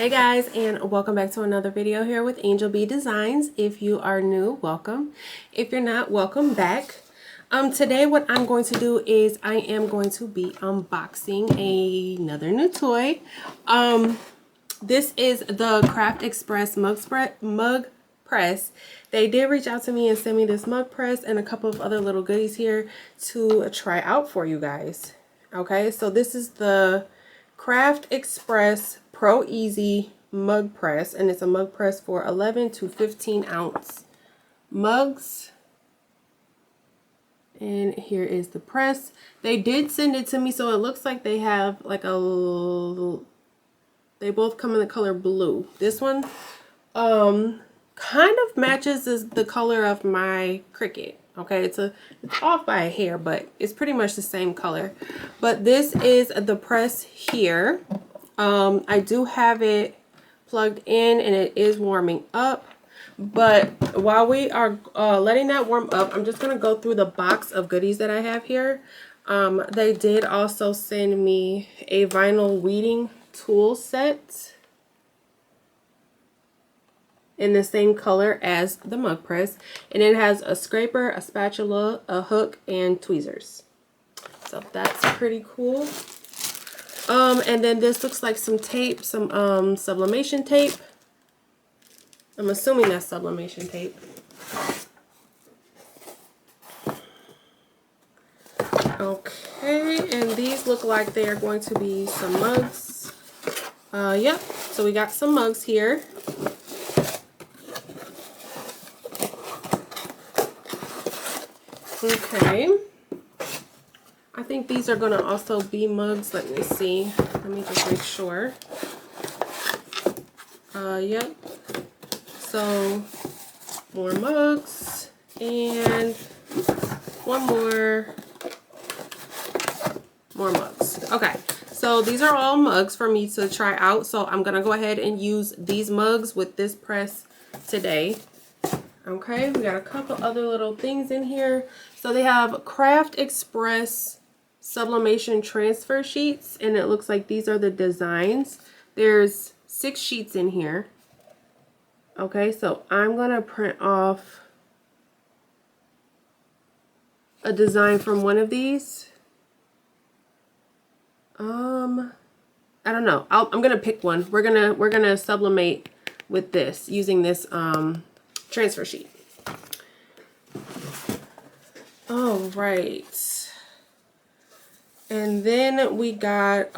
Hey guys, and welcome back to another video here with Angel B Designs. If you are new, welcome. If you're not, welcome back. Today what I'm going to do is I am going to be unboxing another new toy. This is the Craft Express mug press. They did reach out to me and send me this mug press and a couple of other little goodies here to try out for you guys. Okay, so this is the Craft Express Pro Easy mug press, and it's a mug press for 11 to 15 ounce mugs. And here is the press. They did send it to me, so it looks like they have like they both come in the color blue. This one kind of matches the color of my Cricut. Okay, it's off by a hair, but it's pretty much the same color. But this is the press here. I do have it plugged in and it is warming up. But while we are letting that warm up, I'm just going to go through the box of goodies that I have here. They did also send me a vinyl weeding tool set in the same color as the mug press, and it has a scraper, a spatula, a hook, and tweezers. So that's pretty cool. And then this looks like some tape, some sublimation tape. I'm assuming that's sublimation tape. Okay, and these look like they are going to be some mugs. Yep, so we got some mugs here. Okay, I think these are going to also be mugs. Let me see. Let me just make sure. Yep. So, more mugs and one more mugs. Okay, so these are all mugs for me to try out. So I'm going to go ahead and use these mugs with this press today. Okay, we got a couple other little things in here. So they have Craft Express Sublimation transfer sheets, and it looks like these are the designs. There's 6 sheets in here. Okay, so I'm gonna print off a design from one of these. I don't know. I'm gonna pick one. We're gonna sublimate with this using this transfer sheet. All right, and then we got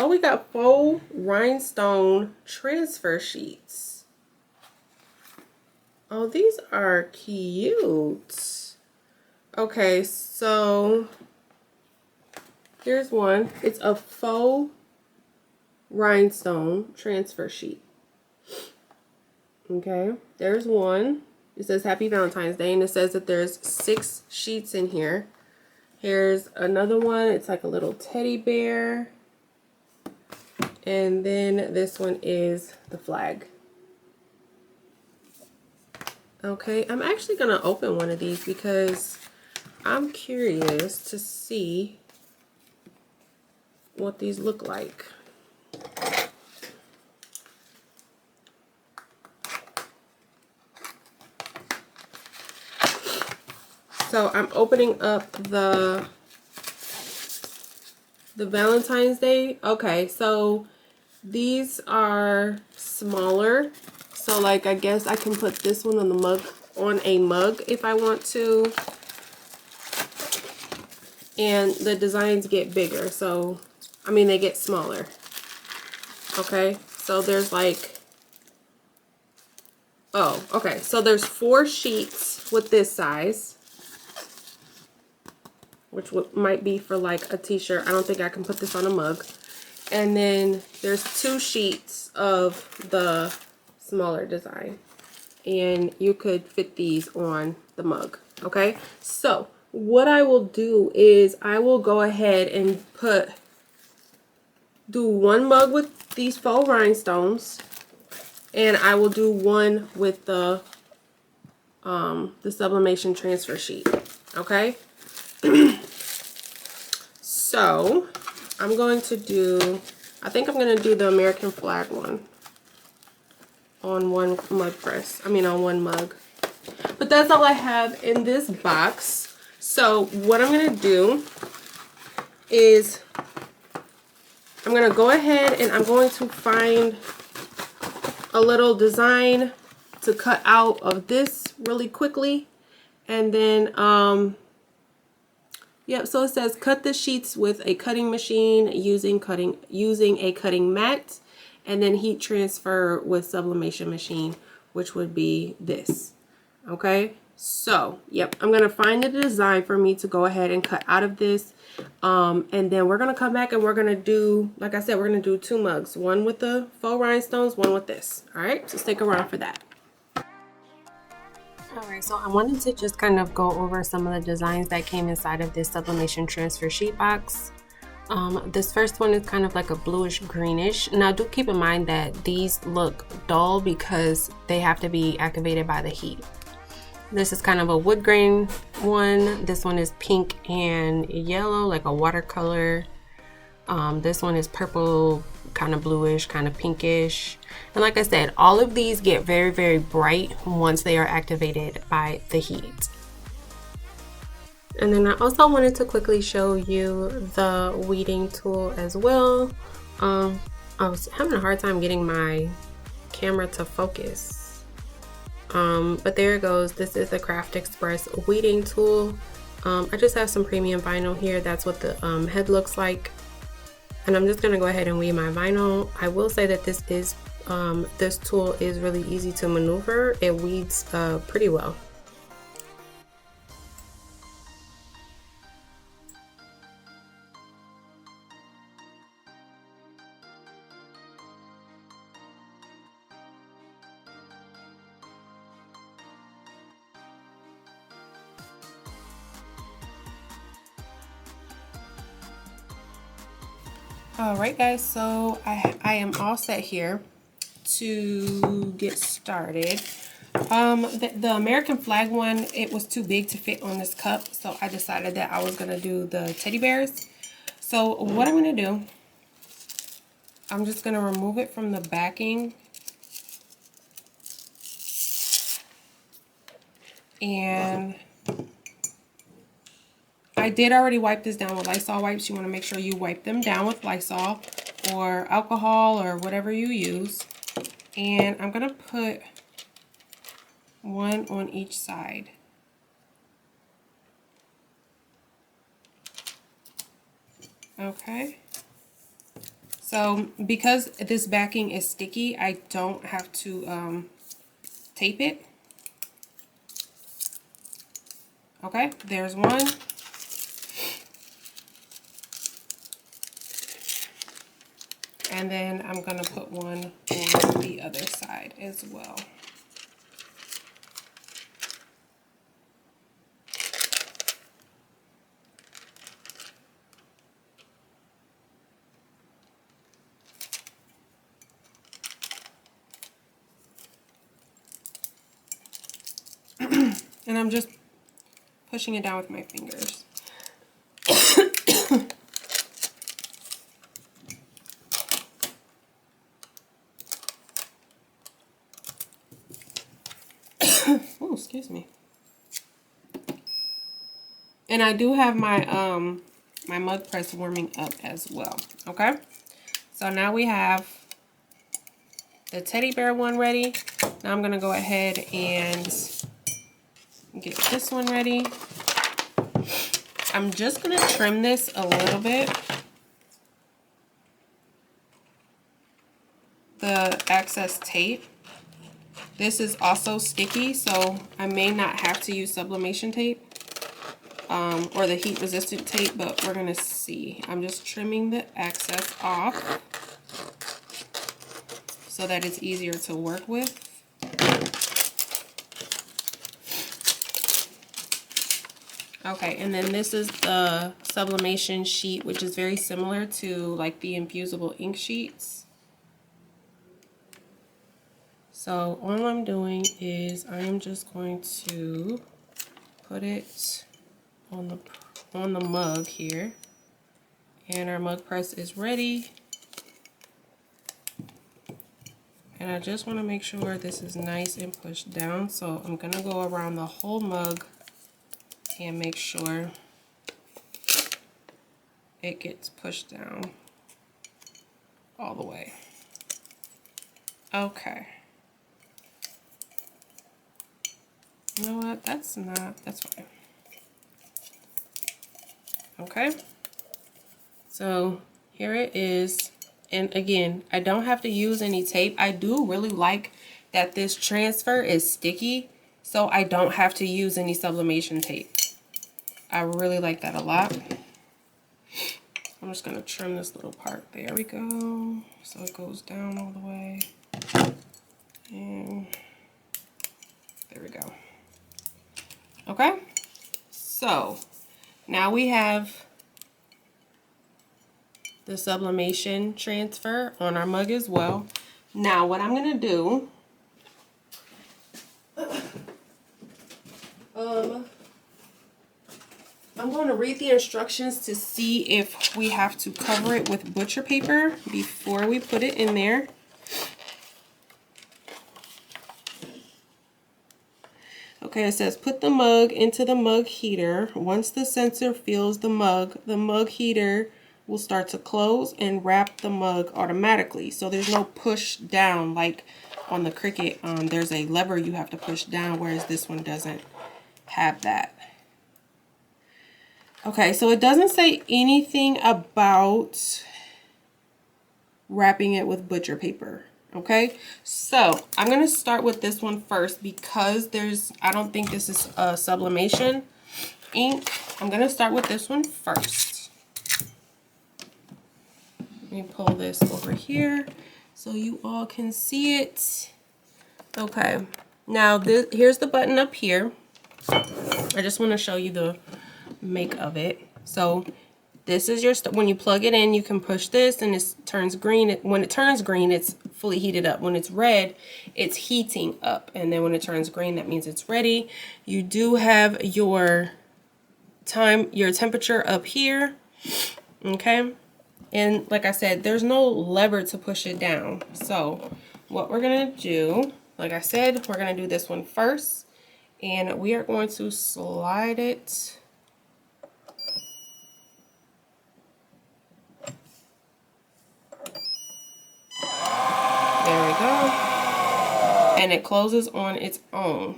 faux rhinestone transfer sheets. Oh, these are cute. Okay, so here's one. It's a faux rhinestone transfer sheet. Okay, there's one. It says Happy Valentine's Day, and it says that there's 6 sheets in here. Here's another one. It's like a little teddy bear. And then this one is the flag. Okay, I'm actually going to open one of these because I'm curious to see what these look like. So I'm opening up the Valentine's Day. Okay, so these are smaller. So like I guess I can put this one on a mug if I want to. And the designs get bigger. So I mean they get smaller. Okay, so there's like, oh, okay, so there's 4 sheets with this size, which might be for like a t-shirt. I don't think I can put this on a mug. And then there's 2 sheets of the smaller design, and you could fit these on the mug. Okay, so what I will do is I will go ahead and do one mug with these faux rhinestones, and I will do one with the sublimation transfer sheet. Okay. So I'm going to do, I think I'm going to do the American flag one. on one mug press. I mean on one mug. But that's all I have in this box. So what I'm gonna do is I'm gonna go ahead and I'm going to find a little design to cut out of this really quickly. And then yep, so it says cut the sheets with a cutting machine using a cutting mat, and then heat transfer with sublimation machine, which would be this. Okay, so yep, I'm gonna find the design for me to go ahead and cut out of this, and then we're gonna come back and we're gonna do, like I said, we're gonna do 2 mugs, one with the faux rhinestones, one with this. All right, so stick around for that. Alright, so I wanted to just kind of go over some of the designs that came inside of this sublimation transfer sheet box. This first one is kind of like a bluish greenish. Now do keep in mind that these look dull because they have to be activated by the heat. This is kind of a wood grain one. This one is pink and yellow, like a watercolor. This one is purple, kind of bluish, kind of pinkish. And like I said, all of these get very, very bright once they are activated by the heat. And then I also wanted to quickly show you the weeding tool as well. I was having a hard time getting my camera to focus. But there it goes. This is the Craft Express weeding tool. I just have some premium vinyl here. That's what the head looks like. And I'm just gonna go ahead and weed my vinyl. I will say that this tool is really easy to maneuver. It weeds pretty well. All right, guys, so I am all set here to get started. The American flag one, it was too big to fit on this cup, so I decided that I was gonna do the teddy bears. So what I'm gonna do, I'm just gonna remove it from the backing, and I did already wipe this down with Lysol wipes. You want to make sure you wipe them down with Lysol or alcohol or whatever you use. And I'm going to put one on each side. Okay. So because this backing is sticky, I don't have to tape it. Okay, there's one. And then I'm going to put one on the other side as well. And I'm just pushing it down with my fingers. Oh, excuse me. And I do have my my mug press warming up as well. Okay, so now we have the teddy bear one ready. Now I'm gonna go ahead and get this one ready. I'm just gonna trim this a little bit. The excess tape. This is also sticky, so I may not have to use sublimation tape or the heat resistant tape, but we're gonna see. I'm just trimming the excess off so that it's easier to work with. Okay, and then this is the sublimation sheet, which is very similar to like the infusible ink sheets. So all I'm doing is I am just going to put it on the mug here, and our mug press is ready. And I just want to make sure this is nice and pushed down. So I'm going to go around the whole mug and make sure it gets pushed down all the way. Okay. You know what? That's fine. Okay. So here it is. And again, I don't have to use any tape. I do really like that this transfer is sticky, so I don't have to use any sublimation tape. I really like that a lot. I'm just gonna trim this little part. There we go. So it goes down all the way. And there we go. Okay. So now we have the sublimation transfer on our mug as well. Now what I'm gonna do, I'm going to read the instructions to see if we have to cover it with butcher paper before we put it in there. Okay, it says put the mug into the mug heater. Once the sensor fills the mug heater will start to close and wrap the mug automatically. So there's no push down like on the Cricut. There's a lever you have to push down, whereas this one doesn't have that. Okay, so it doesn't say anything about wrapping it with butcher paper. Okay, so I'm going to start with this one first because I don't think this is a sublimation ink. I'm going to start with this one first. Let me pull this over here so you all can see it. Okay, now here's the button up here. I just want to show you the make of it. So this is your when you plug it in, you can push this and it turns green. When it turns green, it's fully heated up. When it's red, it's heating up, and then when it turns green, that means it's ready. You do have your temperature up here. Okay, and like I said, there's no lever to push it down. So what we're gonna do, like I said, we're gonna do this one first, and we are going to slide it and it closes on its own.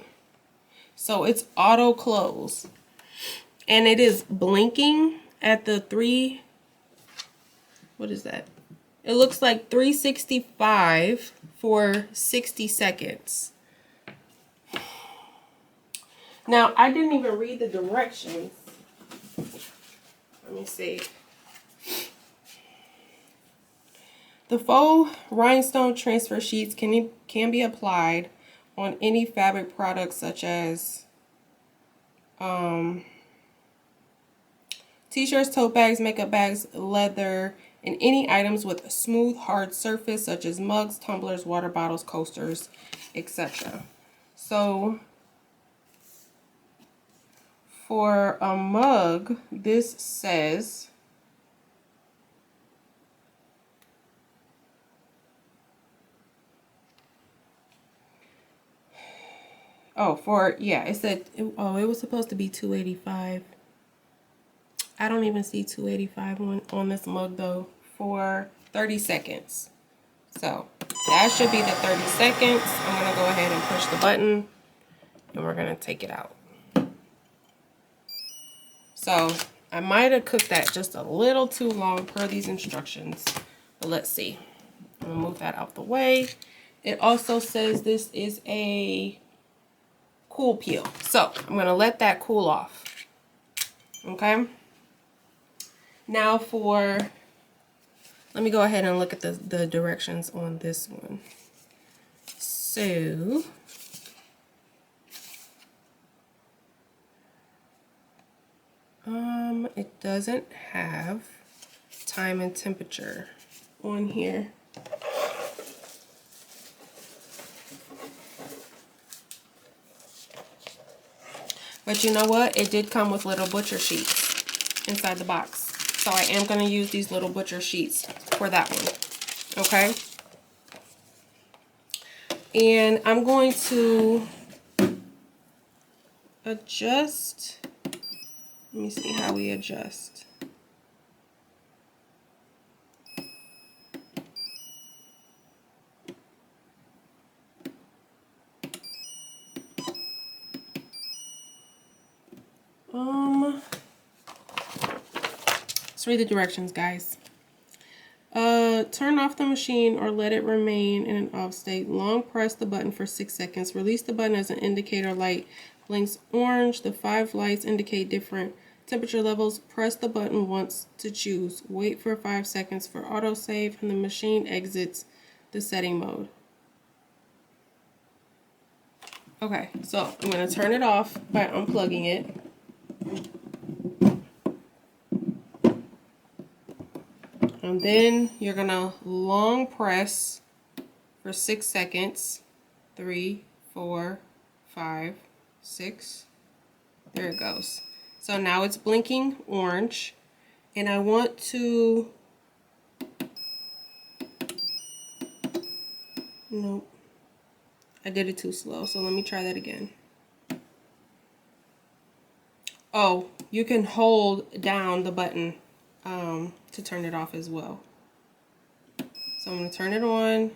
So it's auto close. And it is blinking at the what is that? It looks like 365 for 60 seconds. Now, I didn't even read the directions. Let me see. The faux rhinestone transfer sheets can be applied on any fabric products such as t-shirts, tote bags, makeup bags, leather, and any items with a smooth, hard surface such as mugs, tumblers, water bottles, coasters, etc. So for a mug, this says it said, it was supposed to be $285. I don't even see $285 on this mug though, for 30 seconds. So that should be the 30 seconds. I'm gonna go ahead and push the button and we're gonna take it out. So I might have cooked that just a little too long per these instructions, but let's see. I'm gonna move that out the way. It also says this is a cool peel. So I'm gonna let that cool off. Okay. Now let me go ahead and look at the directions on this one. So it doesn't have time and temperature on here. But you know what? It did come with little butcher sheets inside the box. So I am going to use these little butcher sheets for that one. Okay? And I'm going to adjust. Let me see how we adjust. Let's read the directions, guys. Turn off the machine or let it remain in an off state. Long press the button for 6 seconds. Release the button as an indicator light blinks orange. The 5 lights indicate different temperature levels. Press the button once to choose. Wait for 5 seconds for autosave, and the machine exits the setting mode. Okay, so I'm going to turn it off by unplugging it. And then you're going to long press for 6 seconds. 3, 4, 5, 6. There it goes. So now it's blinking orange. And I want to... Nope. I did it too slow, so let me try that again. Oh, you can hold down the button to turn it off as well. So I'm going to turn it on.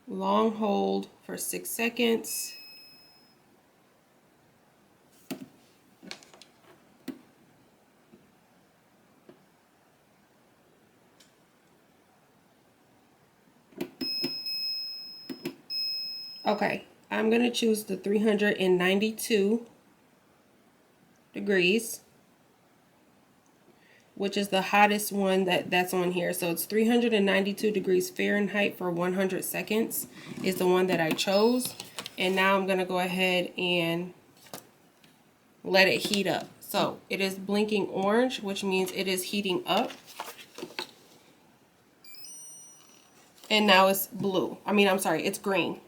Long hold for 6 seconds. Okay, I'm going to choose the 392 degrees, which is the hottest one that's on here. So it's 392 degrees Fahrenheit for 100 seconds is the one that I chose. And now I'm going to go ahead and let it heat up. So it is blinking orange, which means it is heating up. And now it's blue. It's green,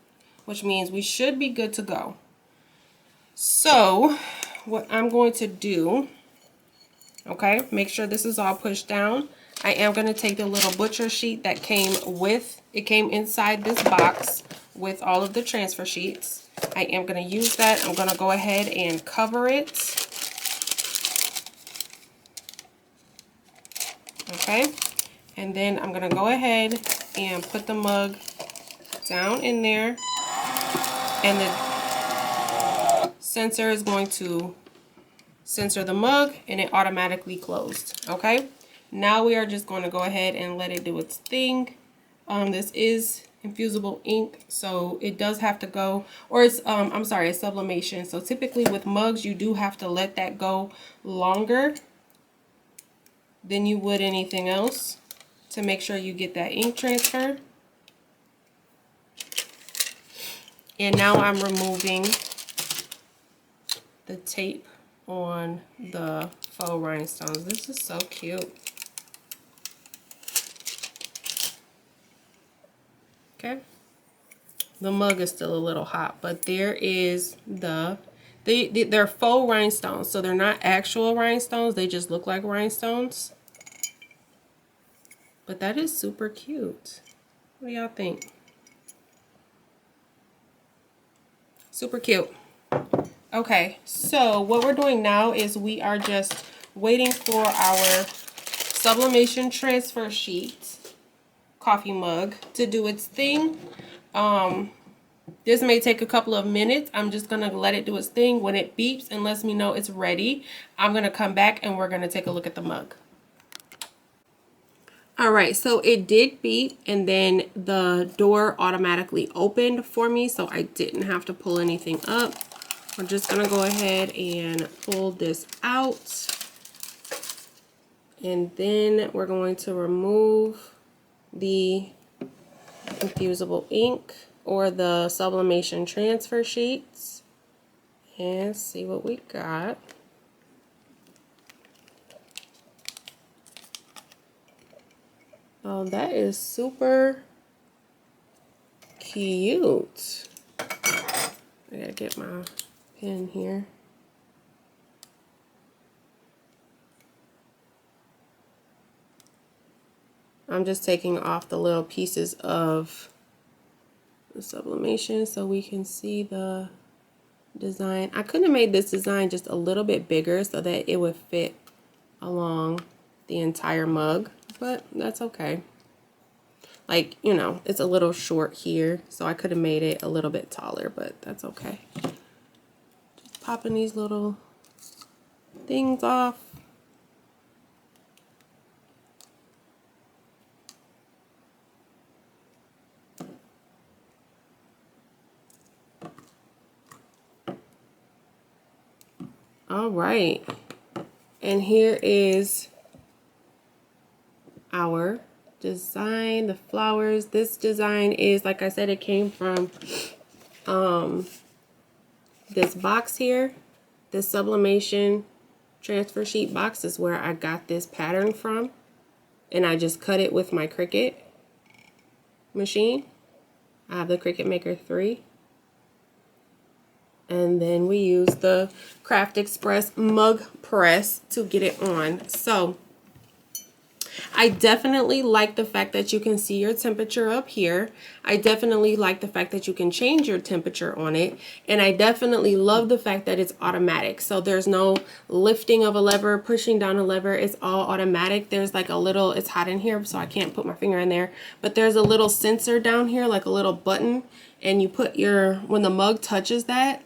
which means we should be good to go. So what I'm going to do, okay, make sure this is all pushed down. I am going to take the little butcher sheet that came inside this box with all of the transfer sheets. I am going to use that. I'm going to go ahead and cover it. Okay, and then I'm going to go ahead and put the mug down in there, and the sensor is going to sensor the mug, and it automatically closed. Okay, now we are just going to go ahead and let it do its thing. This is infusible ink, so it does have to go, or it's it's sublimation. So typically with mugs, you do have to let that go longer than you would anything else to make sure you get that ink transfer. And now I'm removing the tape on the faux rhinestones. This is so cute. Okay. The mug is still a little hot, but there is they're faux rhinestones, so they're not actual rhinestones. They just look like rhinestones. But that is super cute. What do y'all think? Super cute. Okay, so what we're doing now is we are just waiting for our sublimation transfer sheet coffee mug to do its thing. This may take a couple of minutes. I'm just gonna let it do its thing. When it beeps and lets me know it's ready, I'm gonna come back and we're gonna take a look at the mug. All right, so it did beep and then the door automatically opened for me, so I didn't have to pull anything up. We're just gonna go ahead and pull this out. And then we're going to remove the infusible ink or the sublimation transfer sheets and see what we got. Oh, that is super cute. I gotta get my pen here. I'm just taking off the little pieces of the sublimation so we can see the design. I could have made this design just a little bit bigger so that it would fit along the entire mug, but that's okay. Like, you know, it's a little short here, so I could have made it a little bit taller, but that's okay. Just popping these little things off. All right, and here is our design, the flowers. This design is, like I said, it came from this box here. This sublimation transfer sheet box is where I got this pattern from, and I just cut it with my Cricut machine. I have the Cricut Maker 3. And then we use the Craft Express mug press to get it on. So I definitely like the fact that you can see your temperature up here. I definitely like the fact that you can change your temperature on it. And I definitely love the fact that it's automatic. So there's no lifting of a lever, pushing down a lever. It's all automatic. There's like a little, it's hot in here, so I can't put my finger in there. But there's a little sensor down here, like a little button. And you put your, when the mug touches that,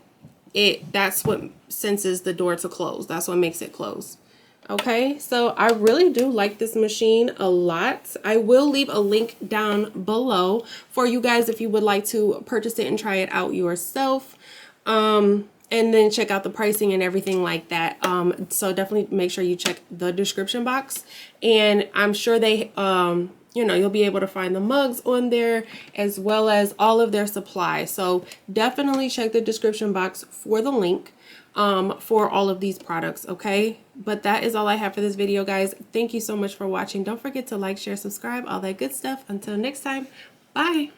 that's what senses the door to close. That's what makes it close. Okay, so I really do like this machine a lot. I will leave a link down below for you guys if you would like to purchase it and try it out yourself. And then check out the pricing and everything like that. So definitely make sure you check the description box. And I'm sure they, you know, you'll be able to find the mugs on there as well as all of their supplies. So definitely check the description box for the link for all of these products, okay? But that is all I have for this video, guys. Thank you so much for watching. Don't forget to like, share, subscribe, all that good stuff. Until next time, bye.